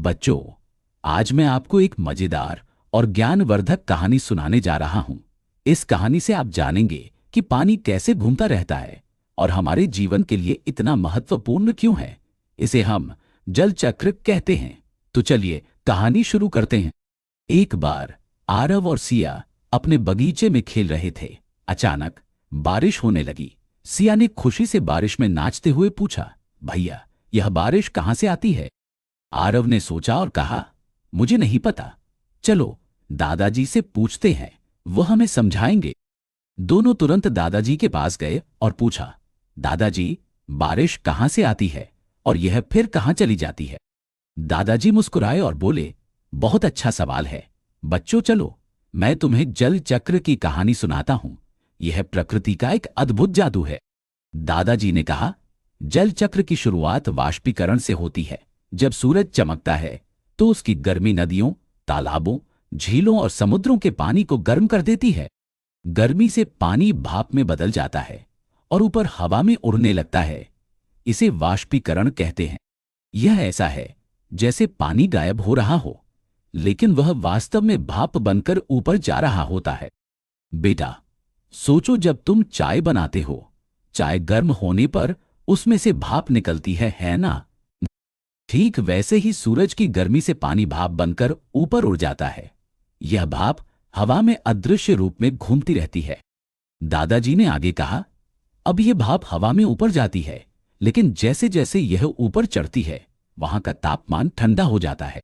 बच्चों, आज मैं आपको एक मजेदार और ज्ञानवर्धक कहानी सुनाने जा रहा हूं। इस कहानी से आप जानेंगे कि पानी कैसे घूमता रहता है और हमारे जीवन के लिए इतना महत्वपूर्ण क्यों है। इसे हम जल चक्र कहते हैं। तो चलिए कहानी शुरू करते हैं। एक बार आरव और सिया अपने बगीचे में खेल रहे थे। अचानक बारिश होने लगी। सिया ने खुशी से बारिश में नाचते हुए पूछा, भैया, यह बारिश कहां से आती है? आरव ने सोचा और कहा, मुझे नहीं पता, चलो दादाजी से पूछते हैं, वो हमें समझाएंगे। दोनों तुरंत दादाजी के पास गए और पूछा, दादाजी, बारिश कहां से आती है और यह फिर कहां चली जाती है? दादाजी मुस्कुराए और बोले, बहुत अच्छा सवाल है बच्चों, चलो मैं तुम्हें जल चक्र की कहानी सुनाता हूं। यह प्रकृति का एक अद्भुत जादू है। दादाजी ने कहा, जल चक्र की शुरुआत वाष्पीकरण से होती है। जब सूरज चमकता है तो उसकी गर्मी नदियों, तालाबों, झीलों और समुद्रों के पानी को गर्म कर देती है। गर्मी से पानी भाप में बदल जाता है और ऊपर हवा में उड़ने लगता है। इसे वाष्पीकरण कहते हैं। यह ऐसा है जैसे पानी गायब हो रहा हो, लेकिन वह वास्तव में भाप बनकर ऊपर जा रहा होता है। बेटा, सोचो, जब तुम चाय बनाते हो, चाय गर्म होने पर उसमें से भाप निकलती है ना? ठीक वैसे ही सूरज की गर्मी से पानी भाप बनकर ऊपर उड़ जाता है। यह भाप हवा में अदृश्य रूप में घूमती रहती है। दादाजी ने आगे कहा, अब यह भाप हवा में ऊपर जाती है, लेकिन जैसे जैसे यह ऊपर चढ़ती है वहां का तापमान ठंडा हो जाता है।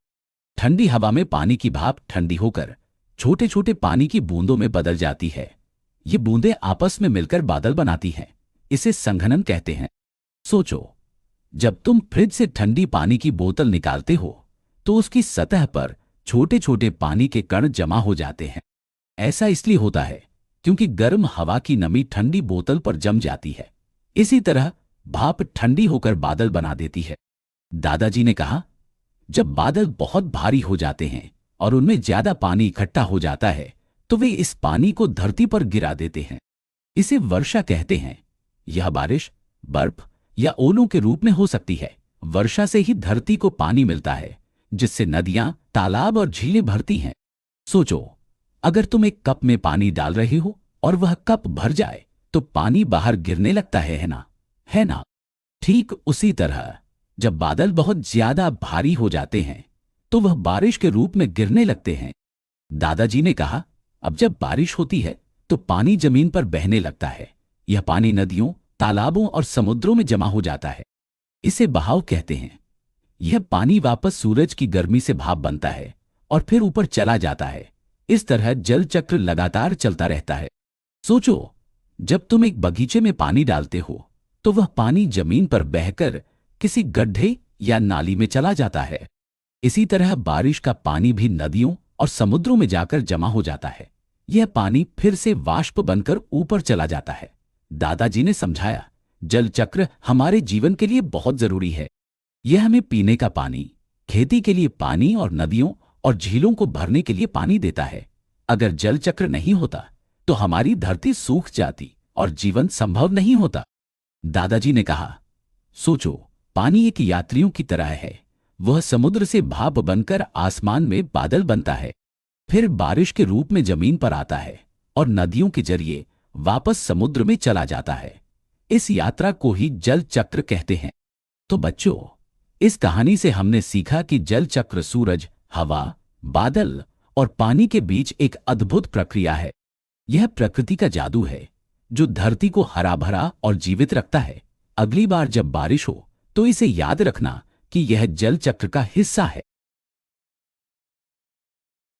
ठंडी हवा में पानी की भाप ठंडी होकर छोटे छोटे पानी की बूंदों में बदल जाती है। ये बूंदें आपस में मिलकर बादल बनाती हैं। इसे संघनन कहते हैं। सोचो, जब तुम फ्रिज से ठंडी पानी की बोतल निकालते हो तो उसकी सतह पर छोटे छोटे पानी के कण जमा हो जाते हैं। ऐसा इसलिए होता है क्योंकि गर्म हवा की नमी ठंडी बोतल पर जम जाती है। इसी तरह भाप ठंडी होकर बादल बना देती है। दादाजी ने कहा, जब बादल बहुत भारी हो जाते हैं और उनमें ज्यादा पानी इकट्ठा हो जाता है तो वे इस पानी को धरती पर गिरा देते हैं। इसे वर्षा कहते हैं। यह बारिश, बर्फ या ओलों के रूप में हो सकती है। वर्षा से ही धरती को पानी मिलता है, जिससे नदियां, तालाब और झीलें भरती हैं। सोचो, अगर तुम एक कप में पानी डाल रहे हो और वह कप भर जाए तो पानी बाहर गिरने लगता है ना? है ना? ठीक उसी तरह जब बादल बहुत ज्यादा भारी हो जाते हैं तो वह बारिश के रूप में गिरने लगते हैं। दादाजी ने कहा, अब जब बारिश होती है तो पानी जमीन पर बहने लगता है। यह पानी नदियों, तालाबों और समुद्रों में जमा हो जाता है। इसे बहाव कहते हैं। यह पानी वापस सूरज की गर्मी से भाप बनता है और फिर ऊपर चला जाता है। इस तरह जल चक्र लगातार चलता रहता है। सोचो, जब तुम एक बगीचे में पानी डालते हो तो वह पानी जमीन पर बहकर किसी गड्ढे या नाली में चला जाता है। इसी तरह बारिश का पानी भी नदियों और समुद्रों में जाकर जमा हो जाता है। यह पानी फिर से वाष्प बनकर ऊपर चला जाता है। दादाजी ने समझाया, जल चक्र हमारे जीवन के लिए बहुत जरूरी है। यह हमें पीने का पानी, खेती के लिए पानी और नदियों और झीलों को भरने के लिए पानी देता है। अगर जल चक्र नहीं होता तो हमारी धरती सूख जाती और जीवन संभव नहीं होता। दादाजी ने कहा, सोचो, पानी एक यात्रियों की तरह है। वह समुद्र से भाप बनकर आसमान में बादल बनता है, फिर बारिश के रूप में जमीन पर आता है और नदियों के जरिए वापस समुद्र में चला जाता है। इस यात्रा को ही जल चक्र कहते हैं। तो बच्चों, इस कहानी से हमने सीखा कि जल चक्र सूरज, हवा, बादल और पानी के बीच एक अद्भुत प्रक्रिया है। यह प्रकृति का जादू है जो धरती को हरा भरा और जीवित रखता है। अगली बार जब बारिश हो तो इसे याद रखना कि यह जल चक्र का हिस्सा है।